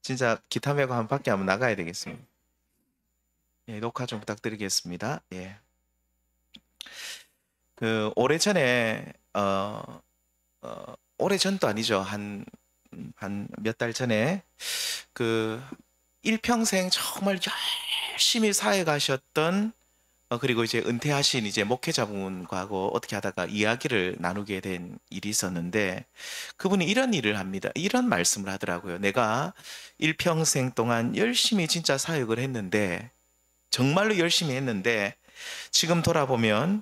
진짜 기타 메고 밖에 한번 나가야 되겠습니다. 예, 녹화 좀 부탁드리겠습니다. 예. 오래전에 오래전도 아니죠. 한 몇 달 전에 그 일평생 정말 열심히 사회 가셨던 그리고 이제 은퇴하신 이제 목회자분과고 어떻게 하다가 이야기를 나누게 된 일이 있었는데, 그분이 이런 일을 합니다. 이런 말씀을 하더라고요. 내가 일평생 동안 열심히 진짜 사역을 했는데, 정말로 열심히 했는데, 지금 돌아보면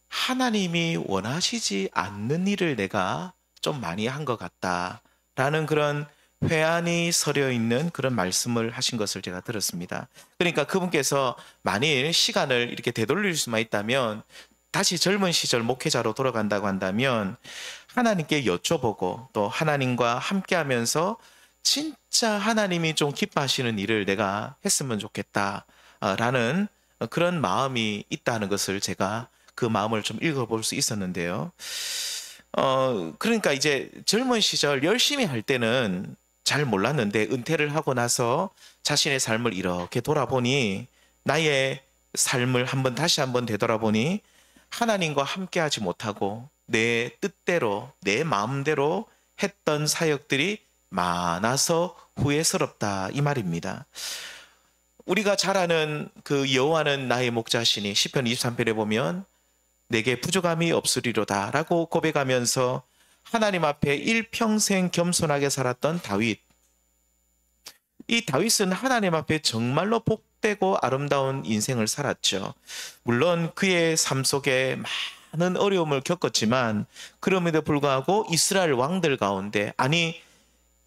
하나님이 원하시지 않는 일을 내가 좀 많이 한 것 같다라는 그런 회한이 서려 있는 그런 말씀을 하신 것을 제가 들었습니다. 그러니까 그분께서 만일 시간을 이렇게 되돌릴 수만 있다면, 다시 젊은 시절 목회자로 돌아간다고 한다면 하나님께 여쭤보고 또 하나님과 함께하면서 진짜 하나님이 좀 기뻐하시는 일을 내가 했으면 좋겠다라는 그런 마음이 있다는 것을 제가 그 마음을 좀 읽어볼 수 있었는데요. 그러니까 이제 젊은 시절 열심히 할 때는 잘 몰랐는데, 은퇴를 하고 나서 자신의 삶을 이렇게 돌아보니, 나의 삶을 다시 한번 되돌아보니 하나님과 함께하지 못하고 내 뜻대로 내 마음대로 했던 사역들이 많아서 후회스럽다, 이 말입니다. 우리가 잘 아는 그 여호와는 나의 목자시니 시편 23편에 보면 내게 부족함이 없으리로다 라고 고백하면서 하나님 앞에 일평생 겸손하게 살았던 다윗. 이 다윗은 하나님 앞에 정말로 복되고 아름다운 인생을 살았죠. 물론 그의 삶 속에 많은 어려움을 겪었지만 그럼에도 불구하고 이스라엘 왕들 가운데, 아니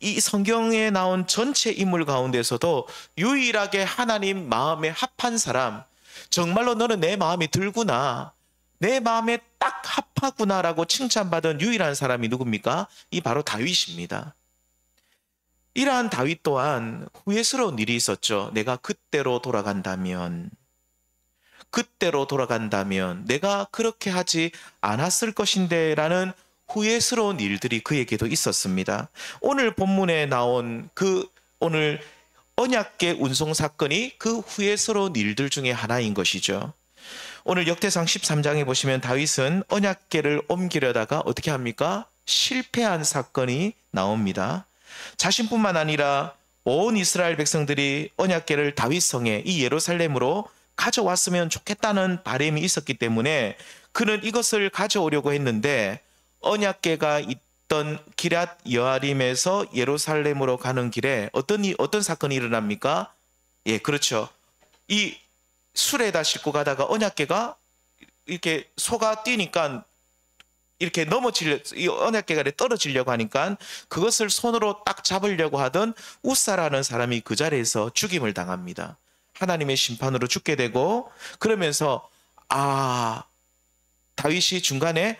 이 성경에 나온 전체 인물 가운데서도 유일하게 하나님 마음에 합한 사람, 정말로 너는 내 마음이 들구나, 내 마음에 딱 합하구나라고 칭찬받은 유일한 사람이 누굽니까? 이 바로 다윗입니다. 이러한 다윗 또한 후회스러운 일이 있었죠. 내가 그때로 돌아간다면 내가 그렇게 하지 않았을 것인데 라는 후회스러운 일들이 그에게도 있었습니다. 오늘 본문에 나온 오늘 언약궤 운송 사건이 그 후회스러운 일들 중에 하나인 것이죠. 오늘 역대상 13장에 보시면 다윗은 언약궤를 옮기려다가 어떻게 합니까? 실패한 사건이 나옵니다. 자신뿐만 아니라 온 이스라엘 백성들이 언약궤를 다윗성에, 이 예루살렘으로 가져왔으면 좋겠다는 바람이 있었기 때문에 그는 이것을 가져오려고 했는데, 언약궤가 있던 기럇 여아림에서 예루살렘으로 가는 길에 어떤 사건이 일어납니까? 예, 그렇죠. 이 수레에다 싣고 가다가 언약궤가 이렇게 소가 뛰니까 이렇게 이 언약궤가 떨어지려고 하니까 그것을 손으로 딱 잡으려고 하던 우사라는 사람이 그 자리에서 죽임을 당합니다. 하나님의 심판으로 죽게 되고, 그러면서 다윗이 중간에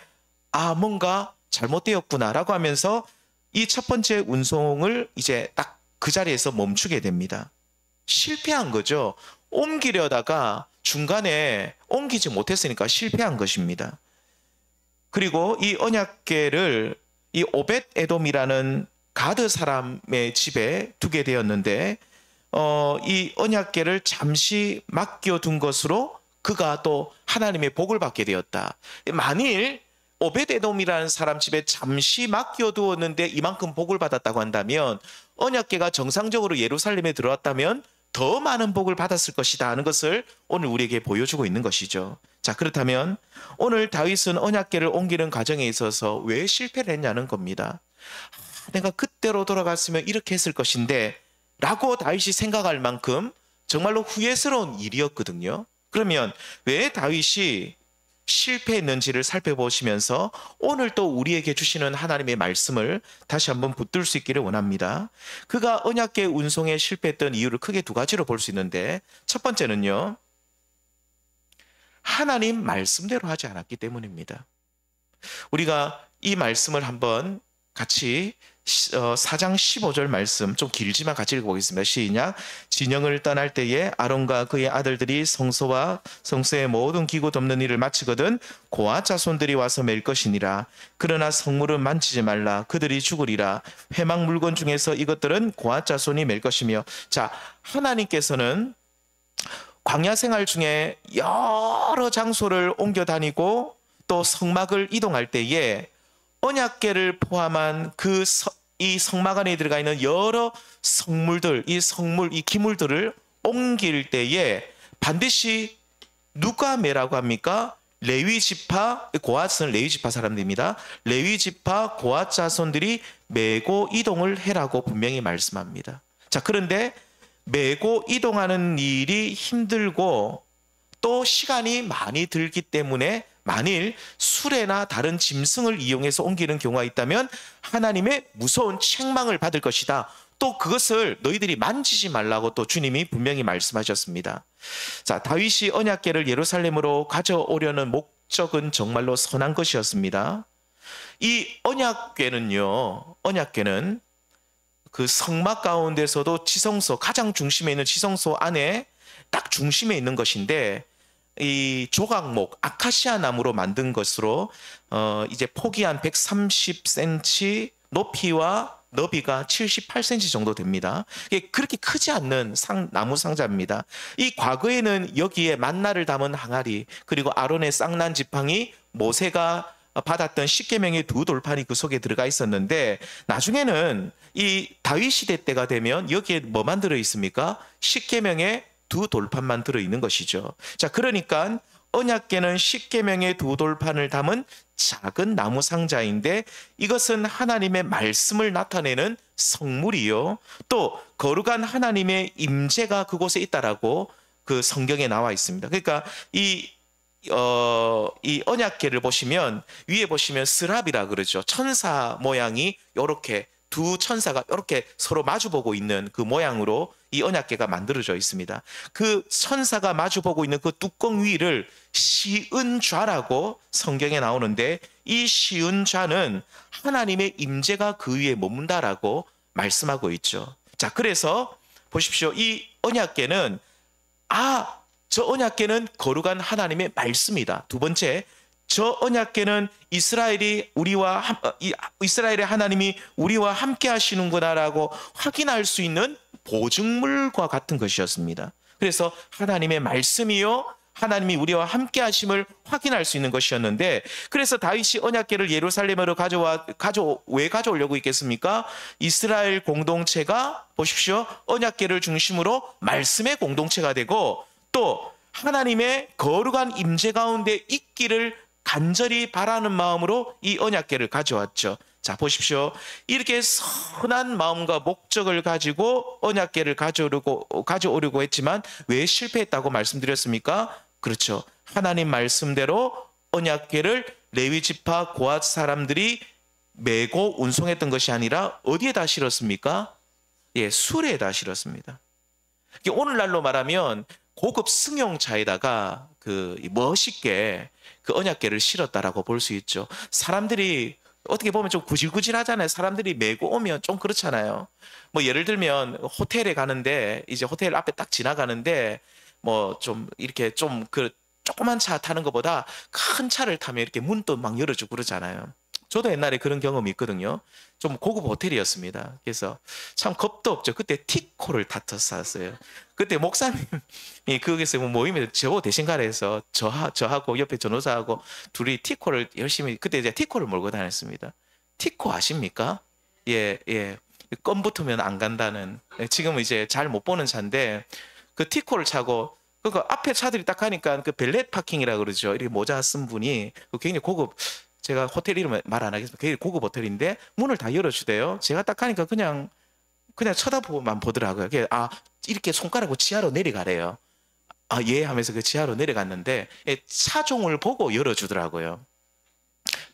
뭔가 잘못되었구나라고 하면서 이 첫 번째 운송을 이제 딱 그 자리에서 멈추게 됩니다. 실패한 거죠. 옮기려다가 중간에 옮기지 못했으니까 실패한 것입니다. 그리고 이 언약궤를 이 오벳 에돔이라는 가드 사람의 집에 두게 되었는데, 이 언약궤를 잠시 맡겨둔 것으로 그가 또 하나님의 복을 받게 되었다. 만일 오벳 에돔이라는 사람 집에 잠시 맡겨두었는데 이만큼 복을 받았다고 한다면, 언약궤가 정상적으로 예루살렘에 들어왔다면 더 많은 복을 받았을 것이다 하는 것을 오늘 우리에게 보여주고 있는 것이죠. 자, 그렇다면 오늘 다윗은 언약궤를 옮기는 과정에 있어서 왜 실패를 했냐는 겁니다. 내가 그때로 돌아갔으면 이렇게 했을 것인데 라고 다윗이 생각할 만큼 정말로 후회스러운 일이었거든요. 그러면 왜 다윗이 실패했는지를 살펴보시면서 오늘 또 우리에게 주시는 하나님의 말씀을 다시 한번 붙들 수 있기를 원합니다. 그가 언약궤 운송에 실패했던 이유를 크게 두 가지로 볼 수 있는데, 첫 번째는요, 하나님 말씀대로 하지 않았기 때문입니다. 우리가 이 말씀을 한번 같이 4장 15절 말씀 좀 길지만 같이 읽어보겠습니다. 시작. 진영을 떠날 때에 아론과 그의 아들들이 성소와 성소의 모든 기구 덮는 일을 마치거든 고아 자손들이 와서 맬 것이니라. 그러나 성물은 만지지 말라. 그들이 죽으리라. 회막 물건 중에서 이것들은 고아 자손이 맬 것이며. 자, 하나님께서는 광야 생활 중에 여러 장소를 옮겨 다니고 또 성막을 이동할 때에 언약궤를 포함한 이 성막 안에 들어가 있는 여러 성물들, 이 기물들을 옮길 때에 반드시 누가 매라고 합니까? 레위 지파, 고앗은 레위 지파 사람들입니다. 레위 지파 고앗 자손들이 메고 이동을 해라고 분명히 말씀합니다. 자, 그런데 메고 이동하는 일이 힘들고 또 시간이 많이 들기 때문에 만일 수레나 다른 짐승을 이용해서 옮기는 경우가 있다면 하나님의 무서운 책망을 받을 것이다. 또 그것을 너희들이 만지지 말라고 또 주님이 분명히 말씀하셨습니다. 자, 다윗이 언약궤를 예루살렘으로 가져오려는 목적은 정말로 선한 것이었습니다. 이 언약궤는 그 성막 가운데서도 지성소, 가장 중심에 있는 지성소 안에 딱 중심에 있는 것인데, 이 조각목 아카시아 나무로 만든 것으로 이제 폭이 한 130cm, 높이와 너비가 78cm 정도 됩니다. 이게 그렇게 크지 않는 나무 상자입니다. 이 과거에는 여기에 만나를 담은 항아리, 그리고 아론의 쌍난 지팡이, 모세가 받았던 십계명의 두 돌판이 그 속에 들어가 있었는데, 나중에는 이 다윗 시대 때가 되면 여기에 뭐만 들어 있습니까? 십계명의 두 돌판만 들어있는 것이죠. 자, 그러니까 언약궤는 십계명의 두 돌판을 담은 작은 나무 상자인데, 이것은 하나님의 말씀을 나타내는 성물이요, 또 거룩한 하나님의 임재가 그곳에 있다라고 그 성경에 나와 있습니다. 그러니까 이 언약궤를 보시면 위에 보시면 스랍이라 그러죠. 천사 모양이 이렇게 두 천사가 이렇게 서로 마주보고 있는 그 모양으로 이 언약궤가 만들어져 있습니다. 그 천사가 마주보고 있는 그 뚜껑 위를 시은좌라고 성경에 나오는데, 이 시은좌는 하나님의 임재가 그 위에 머문다라고 말씀하고 있죠. 자, 그래서 보십시오. 이 언약궤는 저 언약궤는 거룩한 하나님의 말씀이다. 두 번째, 저 언약궤는 이스라엘의 하나님이 우리와 함께 하시는구나라고 확인할 수 있는 보증물과 같은 것이었습니다. 그래서 하나님의 말씀이요, 하나님이 우리와 함께 하심을 확인할 수 있는 것이었는데, 그래서 다윗이 언약궤를 예루살렘으로 왜 가져오려고 했겠습니까? 이스라엘 공동체가 보십시오. 언약궤를 중심으로 말씀의 공동체가 되고, 또 하나님의 거룩한 임재 가운데 있기를 간절히 바라는 마음으로 이 언약궤를 가져왔죠. 자, 보십시오. 이렇게 선한 마음과 목적을 가지고 언약궤를 가져오려고 했지만 왜 실패했다고 말씀드렸습니까? 그렇죠. 하나님 말씀대로 언약궤를 레위 지파 고앗 사람들이 메고 운송했던 것이 아니라 어디에다 실었습니까? 예, 수레에다 실었습니다. 오늘날로 말하면 고급 승용차에다가 멋있게 그 언약궤를 실었다라고 볼 수 있죠. 사람들이 어떻게 보면 좀 구질구질하잖아요. 사람들이 메고 오면 좀 그렇잖아요. 뭐 예를 들면 호텔에 가는데, 이제 호텔 앞에 딱 지나가는데 뭐 좀 이렇게 좀 조그만 차 타는 것보다 큰 차를 타면 이렇게 문도 막 열어주고 그러잖아요. 저도 옛날에 그런 경험이 있거든요. 좀 고급 호텔이었습니다. 그래서 참 겁도 없죠. 그때 티코를 탔었어요. 그때 목사님이 거기서 모임에 저 대신 가래서 저하고 옆에 전호사하고 둘이 티코를 열심히, 그때 이제 티코를 몰고 다녔습니다. 티코 아십니까? 예. 껌 붙으면 안 간다는, 지금은 이제 잘 못 보는 차인데, 그 티코를 차고, 그러니까 앞에 차들이 딱 가니까 그 벨렛 파킹이라 그러죠. 이렇게 모자 쓴 분이 굉장히 고급, 제가 호텔 이름 말 안 하겠습니다. 굉장히 고급 호텔인데 문을 다 열어주대요. 제가 딱 가니까 그냥 쳐다보고만 보더라고요. 이렇게 손가락으로 지하로 내려가래요. 예 하면서 그 지하로 내려갔는데, 차종을 보고 열어주더라고요.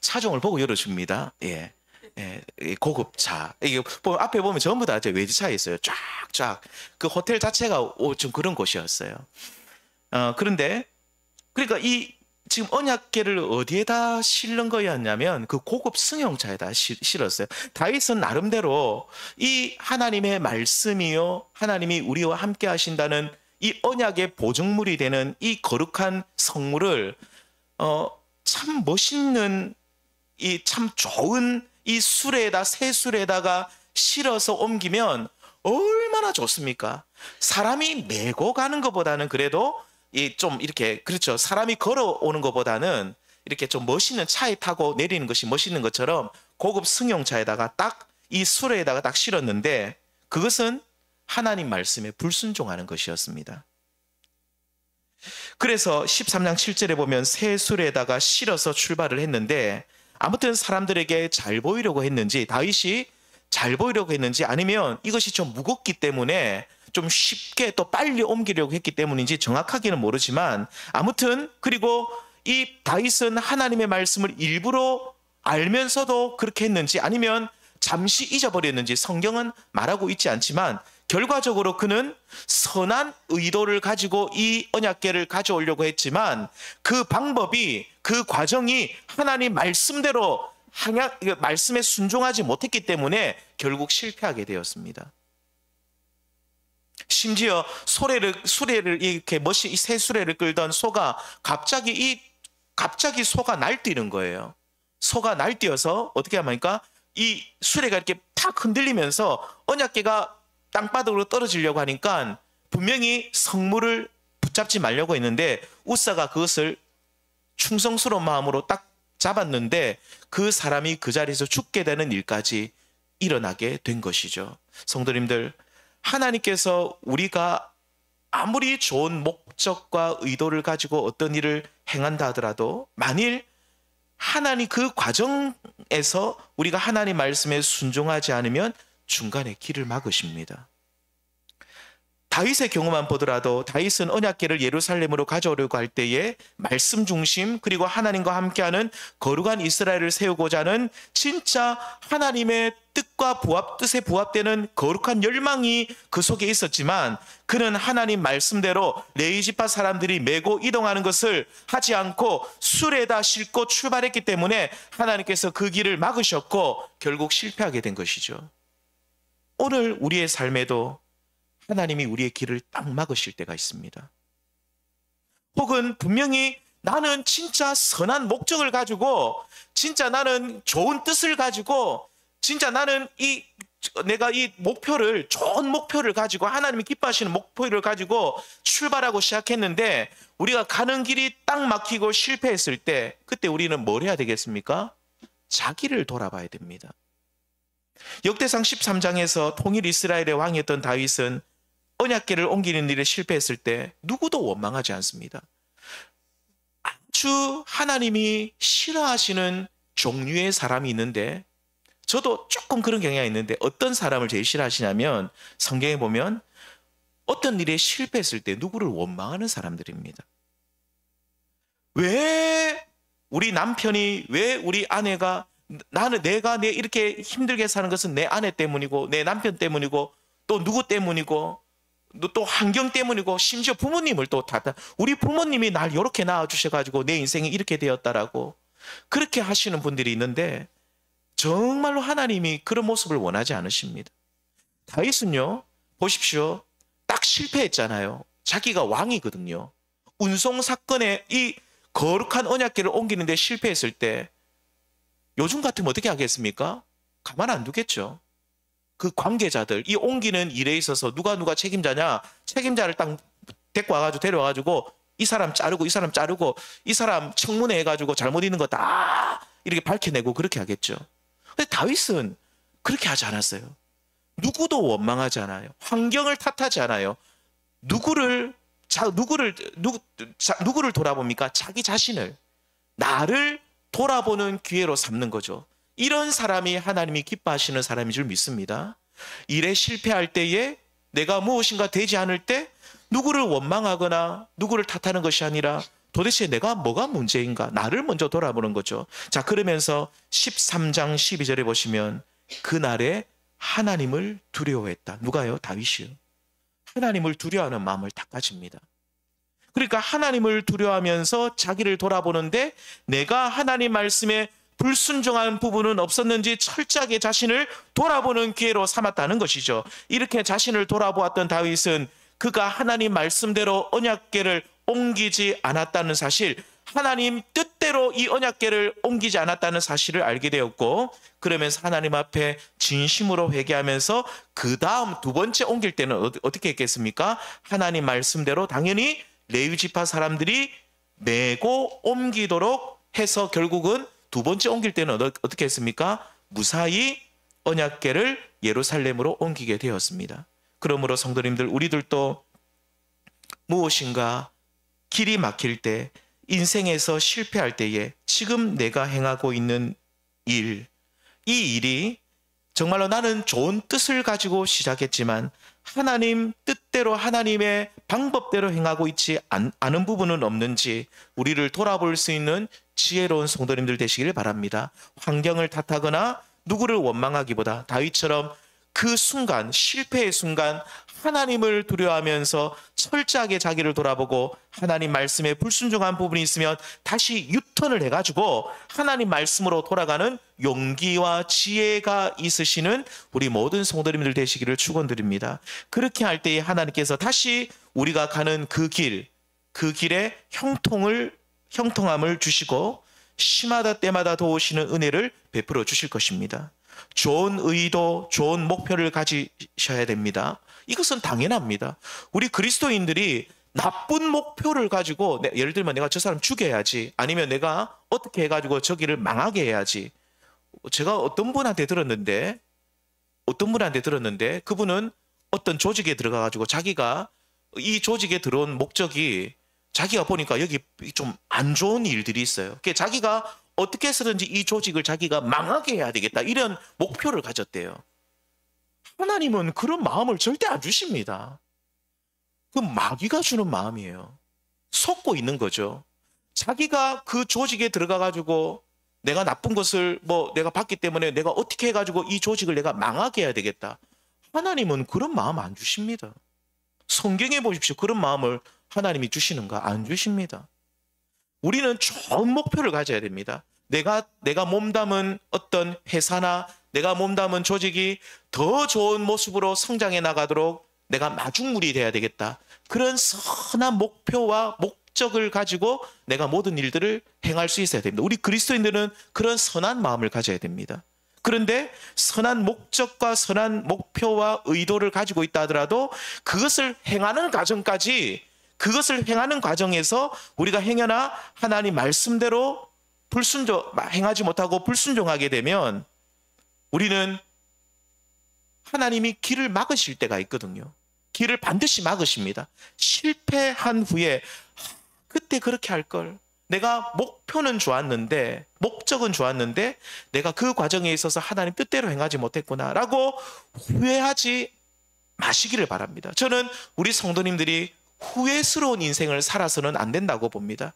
차종을 보고 열어줍니다. 예. 고급차. 이게 앞에 보면 전부 다 외제차에 있어요. 쫙쫙. 그 호텔 자체가 좀 그런 곳이었어요. 그런데 그러니까 이 지금 언약궤를 어디에다 실는 거였냐면 그 고급 승용차에다 실었어요. 다윗은 나름대로 이 하나님의 말씀이요, 하나님이 우리와 함께 하신다는 이 언약의 보증물이 되는 이 거룩한 성물을 참 멋있는, 이 참 좋은 이 수레에다, 새 수레에다가 실어서 옮기면 얼마나 좋습니까? 사람이 메고 가는 것보다는 그래도 이 좀 이렇게, 그렇죠, 사람이 걸어오는 것보다는 이렇게 좀 멋있는 차에 타고 내리는 것이 멋있는 것처럼 고급 승용차에다가 딱 이 수레에다가 딱 실었는데, 그것은 하나님 말씀에 불순종하는 것이었습니다. 그래서 13장 7절에 보면 새 수레에다가 실어서 출발을 했는데, 아무튼 사람들에게 잘 보이려고 했는지, 다윗이 잘 보이려고 했는지, 아니면 이것이 좀 무겁기 때문에 좀 쉽게 또 빨리 옮기려고 했기 때문인지 정확하게는 모르지만, 아무튼 그리고 이 다윗은 하나님의 말씀을 일부러 알면서도 그렇게 했는지, 아니면 잠시 잊어버렸는지 성경은 말하고 있지 않지만, 결과적으로 그는 선한 의도를 가지고 이 언약궤를 가져오려고 했지만, 그 방법이, 그 과정이 하나님 말씀대로 말씀에 순종하지 못했기 때문에 결국 실패하게 되었습니다. 심지어 수레를 이렇게 이 새 수레를 끌던 소가 갑자기 소가 날뛰는 거예요. 소가 날뛰어서 어떻게 합니까? 이 수레가 이렇게 탁 흔들리면서 언약궤가 땅바닥으로 떨어지려고 하니까 분명히 성물을 붙잡지 말려고 했는데, 우사가 그것을 충성스러운 마음으로 딱 잡았는데 그 사람이 그 자리에서 죽게 되는 일까지 일어나게 된 것이죠. 성도님들, 하나님께서 우리가 아무리 좋은 목적과 의도를 가지고 어떤 일을 행한다 하더라도, 만일 하나님 그 과정에서 우리가 하나님 말씀에 순종하지 않으면 중간에 길을 막으십니다. 다윗의 경우만 보더라도, 다윗은 언약궤를 예루살렘으로 가져오려고 할 때에 말씀 중심, 그리고 하나님과 함께하는 거룩한 이스라엘을 세우고자 하는 진짜 하나님의 뜻에 부합되는 거룩한 열망이 그 속에 있었지만, 그는 하나님 말씀대로 레위지파 사람들이 메고 이동하는 것을 하지 않고 수레에다 싣고 출발했기 때문에 하나님께서 그 길을 막으셨고 결국 실패하게 된 것이죠. 오늘 우리의 삶에도 하나님이 우리의 길을 딱 막으실 때가 있습니다. 혹은 분명히 나는 진짜 선한 목적을 가지고, 진짜 나는 좋은 뜻을 가지고, 진짜 나는 내가 이 목표를, 좋은 목표를 가지고, 하나님이 기뻐하시는 목표를 가지고 출발하고 시작했는데, 우리가 가는 길이 딱 막히고 실패했을 때, 그때 우리는 뭘 해야 되겠습니까? 자기를 돌아봐야 됩니다. 역대상 13장에서 통일 이스라엘의 왕이었던 다윗은 언약궤를 옮기는 일에 실패했을 때 누구도 원망하지 않습니다. 아주 하나님이 싫어하시는 종류의 사람이 있는데, 저도 조금 그런 경향이 있는데, 어떤 사람을 제일 싫어하시냐면, 성경에 보면 어떤 일에 실패했을 때 누구를 원망하는 사람들입니다. 왜 우리 남편이, 왜 우리 아내가, 내가 이렇게 힘들게 사는 것은 내 아내 때문이고, 내 남편 때문이고, 또 누구 때문이고, 또 환경 때문이고, 심지어 부모님을 또 우리 부모님이 날 이렇게 낳아주셔가지고 내 인생이 이렇게 되었다라고 그렇게 하시는 분들이 있는데, 정말로 하나님이 그런 모습을 원하지 않으십니다. 다윗은요, 보십시오, 딱 실패했잖아요. 자기가 왕이거든요. 운송 사건에 이 거룩한 언약궤를 옮기는데 실패했을 때 요즘 같으면 어떻게 하겠습니까? 가만 안 두겠죠. 그 관계자들, 이 옮기는 일에 있어서 누가 책임자냐, 책임자를 딱 데려와가지고 이 사람 자르고 이 사람 자르고 이 사람 청문회 해가지고 잘못 있는 거 다 이렇게 밝혀내고 그렇게 하겠죠. 근데 다윗은 그렇게 하지 않았어요. 누구도 원망하지 않아요. 환경을 탓하지 않아요. 누구를 돌아봅니까? 자기 자신을, 나를 돌아보는 기회로 삼는 거죠. 이런 사람이 하나님이 기뻐하시는 사람인 줄 믿습니다. 일에 실패할 때에, 내가 무엇인가 되지 않을 때 누구를 원망하거나 누구를 탓하는 것이 아니라 도대체 내가 뭐가 문제인가, 나를 먼저 돌아보는 거죠. 자, 그러면서 13장 12절에 보시면 그날에 하나님을 두려워했다. 누가요? 다윗이요. 하나님을 두려워하는 마음을 딱 가집니다. 그러니까 하나님을 두려워하면서 자기를 돌아보는데 내가 하나님 말씀에 불순종한 부분은 없었는지 철저하게 자신을 돌아보는 기회로 삼았다는 것이죠. 이렇게 자신을 돌아보았던 다윗은 그가 하나님 말씀대로 언약궤를 옮기지 않았다는 사실, 하나님 뜻대로 이 언약궤를 옮기지 않았다는 사실을 알게 되었고, 그러면서 하나님 앞에 진심으로 회개하면서 그 다음 두 번째 옮길 때는 어떻게 했겠습니까? 하나님 말씀대로 당연히 레위 지파 사람들이 메고 옮기도록 해서 결국은 두 번째 옮길 때는 어떻게 했습니까? 무사히 언약궤를 예루살렘으로 옮기게 되었습니다. 그러므로 성도님들, 우리들도 무엇인가 길이 막힐 때, 인생에서 실패할 때에 지금 내가 행하고 있는 일, 이 일이 정말로 나는 좋은 뜻을 가지고 시작했지만 하나님 뜻대로 하나님의 방법대로 행하고 있지 않은 부분은 없는지 우리를 돌아볼 수 있는 지혜로운 성도님들 되시기를 바랍니다. 환경을 탓하거나 누구를 원망하기보다 다윗처럼 그 순간, 실패의 순간 하나님을 두려워하면서 철저하게 자기를 돌아보고 하나님 말씀에 불순종한 부분이 있으면 다시 유턴을 해가지고 하나님 말씀으로 돌아가는 용기와 지혜가 있으시는 우리 모든 성도님들 되시기를 축원드립니다. 그렇게 할 때에 하나님께서 다시 우리가 가는 그 길에 형통함을 주시고 시마다 때마다 도우시는 은혜를 베풀어 주실 것입니다. 좋은 의도, 좋은 목표를 가지셔야 됩니다. 이것은 당연합니다. 우리 그리스도인들이 나쁜 목표를 가지고 예를 들면 내가 저 사람 죽여야지, 아니면 내가 어떻게 해가지고 저기를 망하게 해야지. 제가 어떤 분한테 들었는데 그분은 어떤 조직에 들어가가지고 자기가 이 조직에 들어온 목적이 자기가 보니까 여기 좀 안 좋은 일들이 있어요. 그러니까 자기가 어떻게 해서든지 이 조직을 자기가 망하게 해야 되겠다, 이런 목표를 가졌대요. 하나님은 그런 마음을 절대 안 주십니다. 그 마귀가 주는 마음이에요. 속고 있는 거죠. 자기가 그 조직에 들어가가지고 내가 나쁜 것을 내가 봤기 때문에 내가 어떻게 해가지고 이 조직을 내가 망하게 해야 되겠다. 하나님은 그런 마음 안 주십니다. 성경에 보십시오. 그런 마음을 하나님이 주시는가? 안 주십니다. 우리는 좋은 목표를 가져야 됩니다. 내가 몸담은 어떤 회사나 내가 몸담은 조직이 더 좋은 모습으로 성장해 나가도록 내가 마중물이 돼야 되겠다. 그런 선한 목표와 목적을 가지고 내가 모든 일들을 행할 수 있어야 됩니다. 우리 그리스도인들은 그런 선한 마음을 가져야 됩니다. 그런데 선한 목적과 선한 목표와 의도를 가지고 있다 하더라도 그것을 행하는 과정에서 우리가 행여나 하나님 말씀대로 행하지 못하고 불순종하게 되면 우리는 하나님이 길을 막으실 때가 있거든요. 길을 반드시 막으십니다. 실패한 후에 그때 그렇게 할 걸, 내가 목적은 좋았는데 내가 그 과정에 있어서 하나님 뜻대로 행하지 못했구나라고 후회하지 마시기를 바랍니다. 저는 우리 성도님들이 후회스러운 인생을 살아서는 안 된다고 봅니다.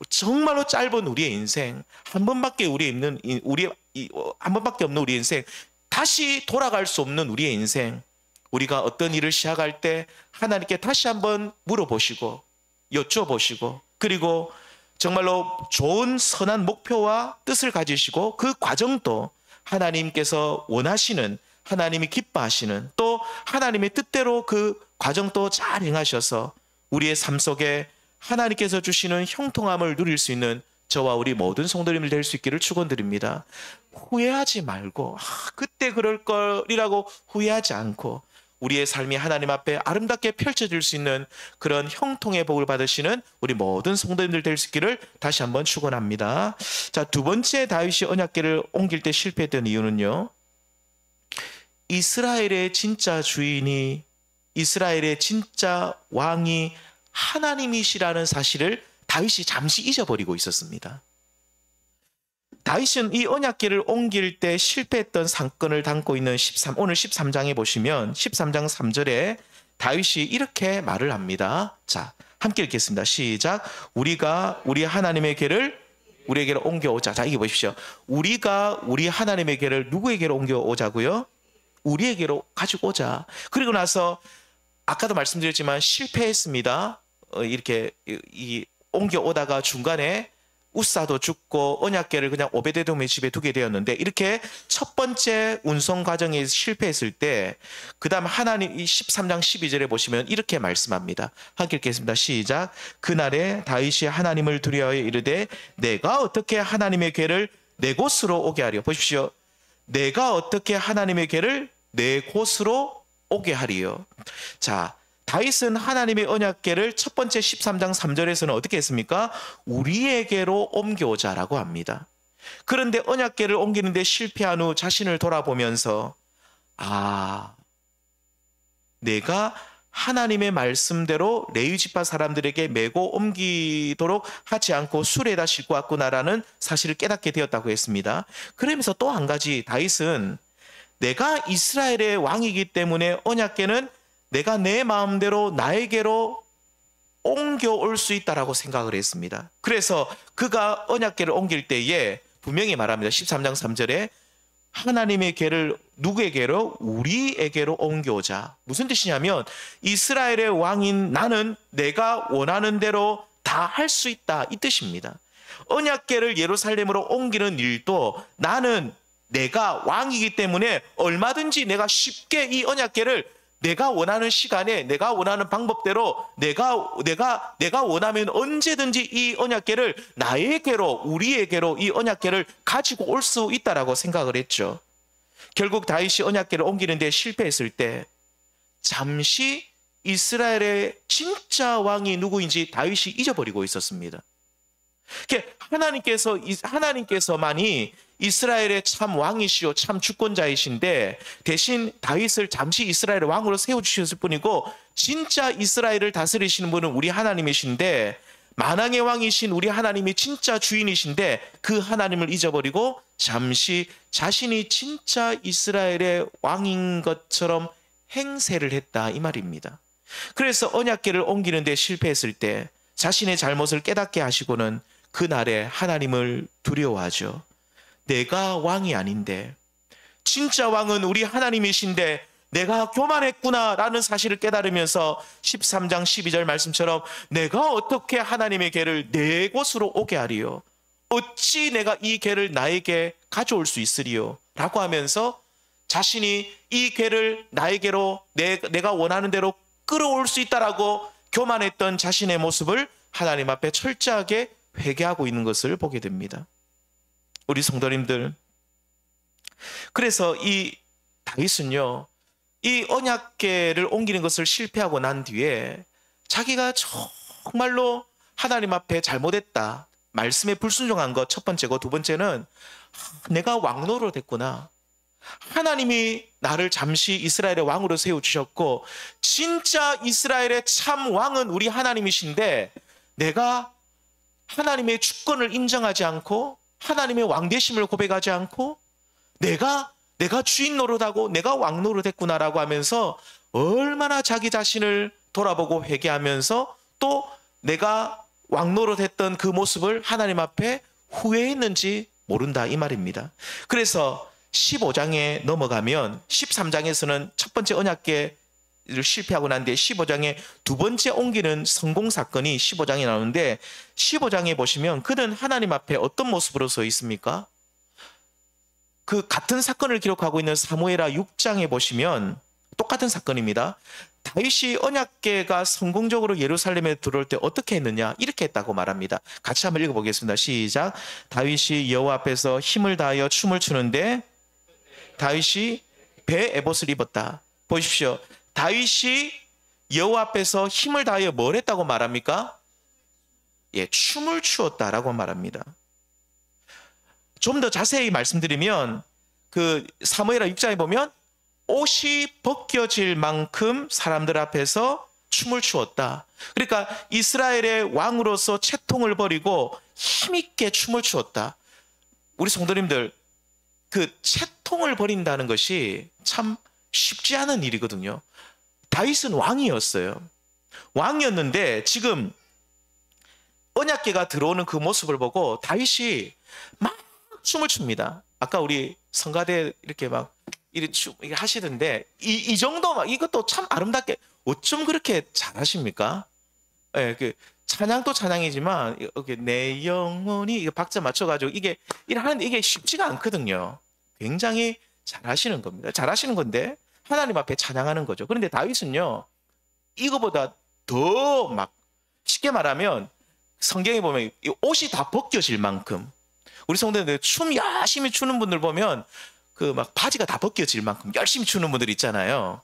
정말로 짧은 우리의 인생, 한 번밖에 없는 우리의 인생, 다시 돌아갈 수 없는 우리의 인생, 우리가 어떤 일을 시작할 때 하나님께 다시 한번 물어보시고 여쭤보시고, 그리고 정말로 좋은 선한 목표와 뜻을 가지시고 그 과정도 하나님께서 원하시는, 하나님이 기뻐하시는, 또 하나님의 뜻대로 그 과정도 잘 행하셔서 우리의 삶 속에 하나님께서 주시는 형통함을 누릴 수 있는 저와 우리 모든 성도님들 될 수 있기를 축원드립니다. 후회하지 말고 그때 그럴 걸이라고 후회하지 않고 우리의 삶이 하나님 앞에 아름답게 펼쳐질 수 있는 그런 형통의 복을 받으시는 우리 모든 성도님들 될 수 있기를 다시 한번 축원합니다. 자, 두 번째 다윗이 언약궤를 옮길 때 실패했던 이유는요, 이스라엘의 진짜 주인이, 이스라엘의 진짜 왕이 하나님이시라는 사실을 다윗이 잠시 잊어버리고 있었습니다. 다윗은 이 언약궤를 옮길 때 실패했던 사건을 담고 있는 오늘 13장에 보시면 13장 3절에 다윗이 이렇게 말을 합니다. 자, 함께 읽겠습니다. 시작. 우리가 우리 하나님의 궤를 우리에게로 옮겨오자. 자, 이게 보십시오. 우리가 우리 하나님의 궤를 누구에게로 옮겨오자고요? 우리에게로 가지고 오자. 그리고 나서 아까도 말씀드렸지만 실패했습니다. 이렇게 옮겨 오다가 중간에 우사도 죽고 언약궤를 그냥 오베데돔의 집에 두게 되었는데, 이렇게 첫 번째 운송 과정에 실패했을 때 그 다음 하나님 이 13장 12절에 보시면 이렇게 말씀합니다. 함께 읽겠습니다. 시작. 그날에 다윗이 하나님을 두려워하여 이르되 내가 어떻게 하나님의 궤를 내 곳으로 오게 하리요. 보십시오. 내가 어떻게 하나님의 궤를 내 곳으로 오게 하리요. 자, 다윗은 하나님의 언약궤를 첫 번째 13장 3절에서는 어떻게 했습니까? 우리에게로 옮겨오자라고 합니다. 그런데 언약궤를 옮기는데 실패한 후 자신을 돌아보면서 내가 하나님의 말씀대로 레위 지파 사람들에게 메고 옮기도록 하지 않고 수레에다 싣고 왔구나라는 사실을 깨닫게 되었다고 했습니다. 그러면서 또 한 가지, 다윗은 내가 이스라엘의 왕이기 때문에 언약궤는 내가 내 마음대로 나에게로 옮겨올 수 있다라고 생각을 했습니다. 그래서 그가 언약궤를 옮길 때에 분명히 말합니다. 13장 3절에 하나님의 궤를 누구에게로? 우리에게로 옮겨오자. 무슨 뜻이냐면 이스라엘의 왕인 나는 내가 원하는 대로 다 할 수 있다, 이 뜻입니다. 언약궤를 예루살렘으로 옮기는 일도 나는 내가 왕이기 때문에 얼마든지 내가 쉽게 이 언약궤를 내가 원하는 시간에 내가 원하는 방법대로 내가 원하면 언제든지 이 언약궤를 나에게로, 우리에게로 이 언약궤를 가지고 올 수 있다라고 생각을 했죠. 결국 다윗이 언약궤를 옮기는 데 실패했을 때 잠시 이스라엘의 진짜 왕이 누구인지 다윗이 잊어버리고 있었습니다. 하나님께서만이 이스라엘의 참 왕이시오, 참 주권자이신데 대신 다윗을 잠시 이스라엘의 왕으로 세워주셨을 뿐이고 진짜 이스라엘을 다스리시는 분은 우리 하나님이신데, 만왕의 왕이신 우리 하나님이 진짜 주인이신데 그 하나님을 잊어버리고 잠시 자신이 진짜 이스라엘의 왕인 것처럼 행세를 했다, 이 말입니다. 그래서 언약궤를 옮기는 데 실패했을 때 자신의 잘못을 깨닫게 하시고는 그날에 하나님을 두려워하죠. 내가 왕이 아닌데, 진짜 왕은 우리 하나님이신데 내가 교만했구나라는 사실을 깨달으면서 13장 12절 말씀처럼 내가 어떻게 하나님의 궤를 내 곳으로 오게 하리요? 어찌 내가 이 궤를 나에게 가져올 수 있으리요? 라고 하면서 자신이 이 궤를 나에게로 내가 원하는 대로 끌어올 수 있다라고 교만했던 자신의 모습을 하나님 앞에 철저하게 회개하고 있는 것을 보게 됩니다. 우리 성도님들, 그래서 이 다윗은요, 이 언약궤를 옮기는 것을 실패하고 난 뒤에 자기가 정말로 하나님 앞에 잘못했다, 말씀에 불순종한 것 첫 번째고, 두 번째는 내가 왕노로 됐구나, 하나님이 나를 잠시 이스라엘의 왕으로 세워주셨고 진짜 이스라엘의 참 왕은 우리 하나님이신데 내가 하나님의 주권을 인정하지 않고 하나님의 왕되심을 고백하지 않고 내가 주인 노릇하고 내가 왕 노릇했구나라고 하면서 얼마나 자기 자신을 돌아보고 회개하면서 또 내가 왕 노릇했던 그 모습을 하나님 앞에 후회했는지 모른다, 이 말입니다. 그래서 15장에 넘어가면 13장에서는 첫 번째 언약궤를 실패하고 난 뒤에 15장에 두 번째 옮기는 성공 사건이 15장에 나오는데, 15장에 보시면 그는 하나님 앞에 어떤 모습으로 서 있습니까? 그 같은 사건을 기록하고 있는 사무엘하 6장에 보시면 똑같은 사건입니다. 다윗이 언약궤가 성공적으로 예루살렘에 들어올 때 어떻게 했느냐, 이렇게 했다고 말합니다. 같이 한번 읽어보겠습니다. 시작. 다윗이 여호와 앞에서 힘을 다하여 춤을 추는데 다윗이 배 에봇을 입었다. 보십시오. 다윗이 여호와 앞에서 힘을 다하여 뭘 했다고 말합니까? 춤을 추었다라고 말합니다. 좀 더 자세히 말씀드리면 그 사무엘하 6장에 보면 옷이 벗겨질 만큼 사람들 앞에서 춤을 추었다. 그러니까 이스라엘의 왕으로서 채통을 버리고 힘있게 춤을 추었다. 우리 성도님들, 그 채통을 버린다는 것이 참 쉽지 않은 일이거든요. 다윗은 왕이었어요. 왕이었는데 지금 언약궤가 들어오는 그 모습을 보고 다윗이 막 춤을 춥니다. 아까 우리 성가대 이렇게 막 이렇게 하시던데 이 정도 막 이것도 참 아름답게 어쩜 그렇게 잘하십니까? 예, 그 찬양도 찬양이지만 이렇게 내 영혼이 이거 박자 맞춰가지고 이게 하는데 이게 쉽지가 않거든요. 굉장히 잘하시는 겁니다. 잘하시는 건데 하나님 앞에 찬양하는 거죠. 그런데 다윗은요 이거보다 더 막 쉽게 말하면 성경에 보면 이 옷이 다 벗겨질 만큼 우리 성도들 춤 열심히 추는 분들 보면 그 막 바지가 다 벗겨질 만큼 열심히 추는 분들 있잖아요.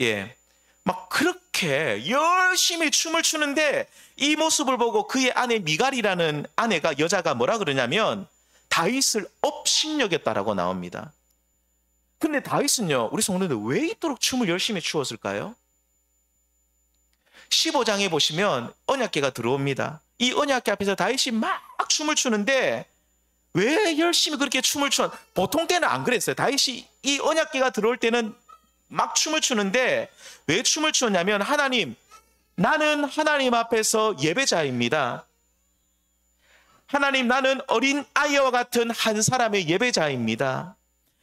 예. 막 그렇게 열심히 춤을 추는데 이 모습을 보고 그의 아내 미갈이라는 아내가 여자가 뭐라 그러냐면 다윗을 업신여겼다라고 나옵니다. 근데 다윗은요 우리 성도들 왜 이토록 춤을 열심히 추었을까요? 15장에 보시면 언약궤가 들어옵니다. 이 언약궤 앞에서 다윗이 막 춤을 추는데 왜 열심히 그렇게 춤을 추었? 보통 때는 안 그랬어요. 다윗이 이 언약궤가 들어올 때는 막 춤을 추는데 왜 춤을 추었냐면 하나님, 나는 하나님 앞에서 예배자입니다. 하나님, 나는 어린 아이와 같은 한 사람의 예배자입니다.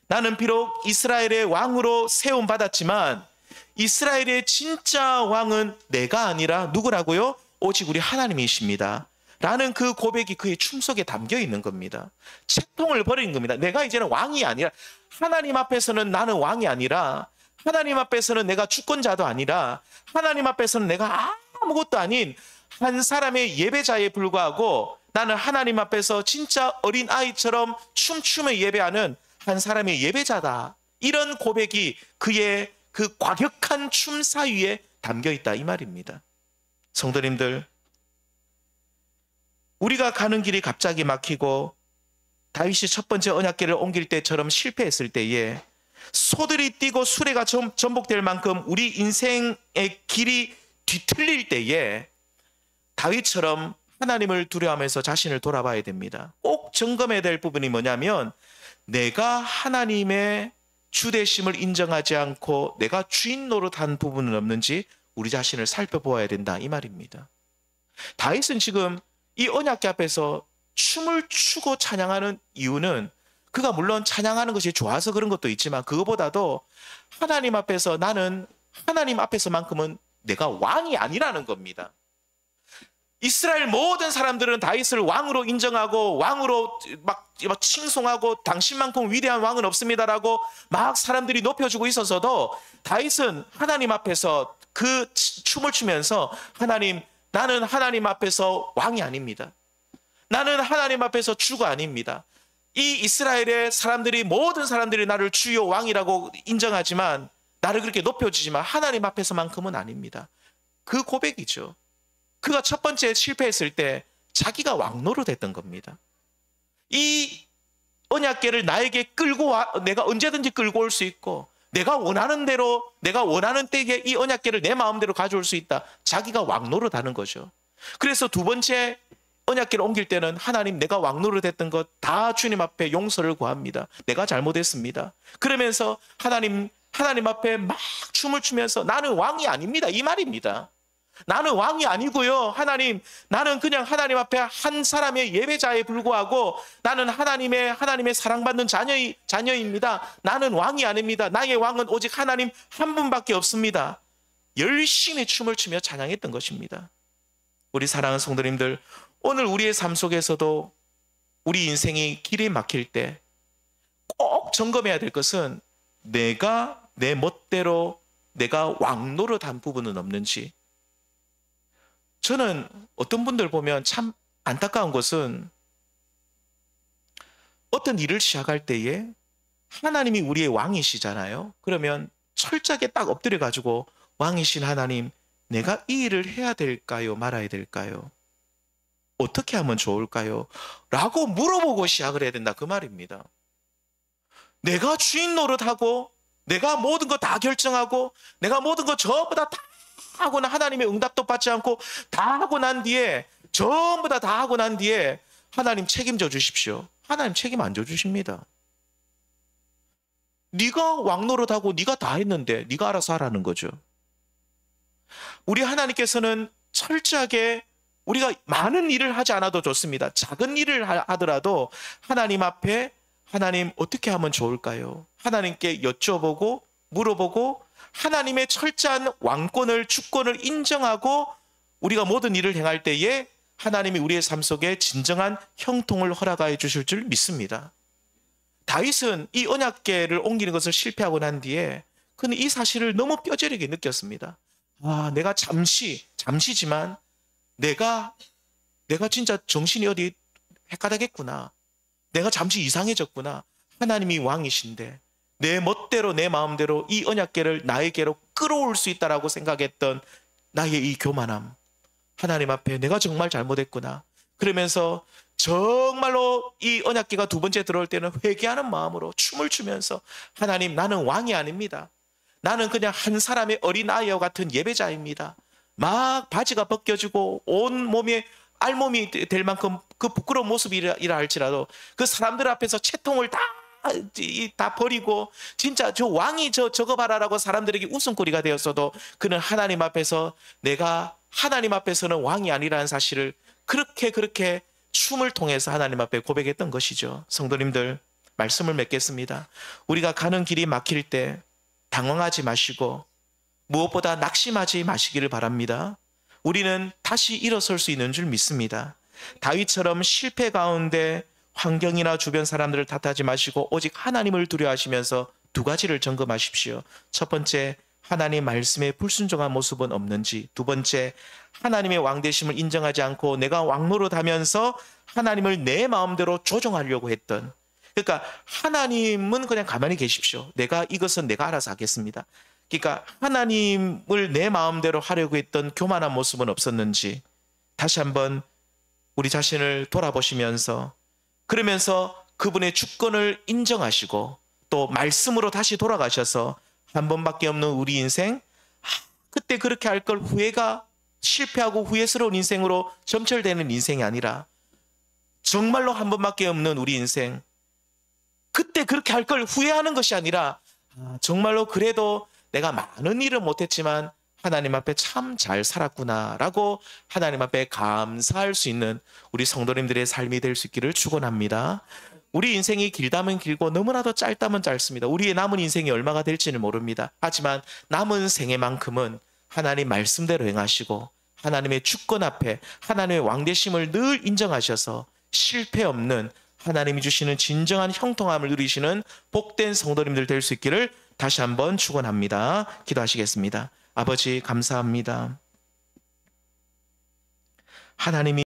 나는 비록 이스라엘의 왕으로 세움받았지만 이스라엘의 진짜 왕은 내가 아니라 누구라고요? 오직 우리 하나님이십니다. 라는 그 고백이 그의 춤 속에 담겨 있는 겁니다. 채통을 버리는 겁니다. 내가 이제는 왕이 아니라 하나님 앞에서는 나는 왕이 아니라 하나님 앞에서는 내가 주권자도 아니라 하나님 앞에서는 내가 아무것도 아닌 한 사람의 예배자에 불과하고 나는 하나님 앞에서 진짜 어린 아이처럼 춤추며 예배하는 한 사람의 예배자다. 이런 고백이 그의 그 과격한 춤 사이에 담겨 있다 이 말입니다. 성도님들, 우리가 가는 길이 갑자기 막히고 다윗이 첫 번째 언약궤를 옮길 때처럼 실패했을 때에 소들이 뛰고 수레가 전복될 만큼 우리 인생의 길이 뒤틀릴 때에 다윗처럼 하나님을 두려워하면서 자신을 돌아봐야 됩니다. 꼭 점검해야 될 부분이 뭐냐면 내가 하나님의 주되심을 인정하지 않고 내가 주인 노릇한 부분은 없는지 우리 자신을 살펴보아야 된다 이 말입니다. 다윗은 지금 이 언약궤 앞에서 춤을 추고 찬양하는 이유는 그가 물론 찬양하는 것이 좋아서 그런 것도 있지만 그거보다도 하나님 앞에서 나는 하나님 앞에서만큼은 내가 왕이 아니라는 겁니다. 이스라엘 모든 사람들은 다윗을 왕으로 인정하고 왕으로 막 칭송하고 당신만큼 위대한 왕은 없습니다라고 막 사람들이 높여주고 있어서도 다윗은 하나님 앞에서 그 춤을 추면서 하나님, 나는 하나님 앞에서 왕이 아닙니다. 나는 하나님 앞에서 주가 아닙니다. 이 이스라엘의 사람들이 모든 사람들이 나를 주요 왕이라고 인정하지만 나를 그렇게 높여주지만 하나님 앞에서만큼은 아닙니다. 그 고백이죠. 그가 첫 번째 실패했을 때 자기가 왕노릇 했던 겁니다. 이 언약궤를 나에게 끌고 와, 내가 언제든지 끌고 올 수 있고 내가 원하는 대로 내가 원하는 때에 이 언약궤를 내 마음대로 가져올 수 있다. 자기가 왕노릇 하는 거죠. 그래서 두 번째 언약궤를 옮길 때는 하나님, 내가 왕노릇 했던 것 다 주님 앞에 용서를 구합니다. 내가 잘못했습니다. 그러면서 하나님 앞에 막 춤을 추면서 나는 왕이 아닙니다 이 말입니다. 나는 왕이 아니고요. 하나님, 나는 그냥 하나님 앞에 한 사람의 예배자에 불과하고 나는 하나님의 사랑받는 자녀입니다. 나는 왕이 아닙니다. 나의 왕은 오직 하나님 한 분밖에 없습니다. 열심히 춤을 추며 찬양했던 것입니다. 우리 사랑하는 성도님들, 오늘 우리의 삶 속에서도 우리 인생이 길이 막힐 때 꼭 점검해야 될 것은 내가 내 멋대로 내가 왕노릇한 부분은 없는지. 저는 어떤 분들 보면 참 안타까운 것은 어떤 일을 시작할 때에 하나님이 우리의 왕이시잖아요. 그러면 철저하게 딱 엎드려 가지고 왕이신 하나님, 내가 이 일을 해야 될까요? 말아야 될까요? 어떻게 하면 좋을까요? 라고 물어보고 시작을 해야 된다 그 말입니다. 내가 주인 노릇하고 내가 모든 거 다 결정하고 내가 모든 거 전부 다 하고 하나님의 응답도 받지 않고 다 하고 난 뒤에 전부 다 하고 난 뒤에 하나님 책임져 주십시오. 하나님 책임 안 져 주십니다. 네가 왕노릇하고 네가 다 했는데 네가 알아서 하라는 거죠. 우리 하나님께서는 철저하게 우리가 많은 일을 하지 않아도 좋습니다. 작은 일을 하더라도 하나님 앞에 하나님 어떻게 하면 좋을까요? 하나님께 여쭤보고 물어보고 하나님의 철저한 왕권을 주권을 인정하고 우리가 모든 일을 행할 때에 하나님이 우리의 삶 속에 진정한 형통을 허락하여 주실 줄 믿습니다. 다윗은 이 언약궤를 옮기는 것을 실패하고 난 뒤에 그는 이 사실을 너무 뼈저리게 느꼈습니다. 아, 내가 잠시지만 내가 진짜 정신이 어디 헷갈하겠구나. 내가 잠시 이상해졌구나. 하나님이 왕이신데 내 멋대로 내 마음대로 이 언약궤를 나에게로 끌어올 수 있다라고 생각했던 나의 이 교만함. 하나님 앞에 내가 정말 잘못했구나. 그러면서 정말로 이 언약궤가 두 번째 들어올 때는 회개하는 마음으로 춤을 추면서 하나님, 나는 왕이 아닙니다. 나는 그냥 한 사람의 어린아이와 같은 예배자입니다. 막 바지가 벗겨지고 온 몸에 알몸이 될 만큼 그 부끄러운 모습이라 할지라도 그 사람들 앞에서 채통을 다 버리고 진짜 저 왕이 저거 봐라라고 사람들에게 웃음거리가 되었어도 그는 하나님 앞에서 내가 하나님 앞에서는 왕이 아니라는 사실을 그렇게 춤을 통해서 하나님 앞에 고백했던 것이죠. 성도님들, 말씀을 맺겠습니다. 우리가 가는 길이 막힐 때 당황하지 마시고 무엇보다 낙심하지 마시기를 바랍니다. 우리는 다시 일어설 수 있는 줄 믿습니다. 다윗처럼 실패 가운데 환경이나 주변 사람들을 탓하지 마시고 오직 하나님을 두려워하시면서 두 가지를 점검하십시오. 첫 번째, 하나님 말씀에 불순종한 모습은 없는지. 두 번째, 하나님의 왕되심을 인정하지 않고 내가 왕노릇하면서 하나님을 내 마음대로 조종하려고 했던, 그러니까 하나님은 그냥 가만히 계십시오. 이것은 내가 알아서 하겠습니다. 그러니까 하나님을 내 마음대로 하려고 했던 교만한 모습은 없었는지 다시 한번 우리 자신을 돌아보시면서, 그러면서 그분의 주권을 인정하시고 또 말씀으로 다시 돌아가셔서 한 번밖에 없는 우리 인생, 그때 그렇게 할 걸 후회가 실패하고 후회스러운 인생으로 점철되는 인생이 아니라 정말로 한 번밖에 없는 우리 인생, 그때 그렇게 할 걸 후회하는 것이 아니라 정말로 그래도 내가 많은 일을 못했지만 하나님 앞에 참 잘 살았구나라고 하나님 앞에 감사할 수 있는 우리 성도님들의 삶이 될 수 있기를 축원합니다. 우리 인생이 길다면 길고 너무나도 짧다면 짧습니다. 우리의 남은 인생이 얼마가 될지는 모릅니다. 하지만 남은 생애만큼은 하나님 말씀대로 행하시고 하나님의 주권 앞에 하나님의 왕되심을 늘 인정하셔서 실패 없는 하나님이 주시는 진정한 형통함을 누리시는 복된 성도님들 될 수 있기를 다시 한번 축원합니다. 기도하시겠습니다. 아버지, 감사합니다. 하나님이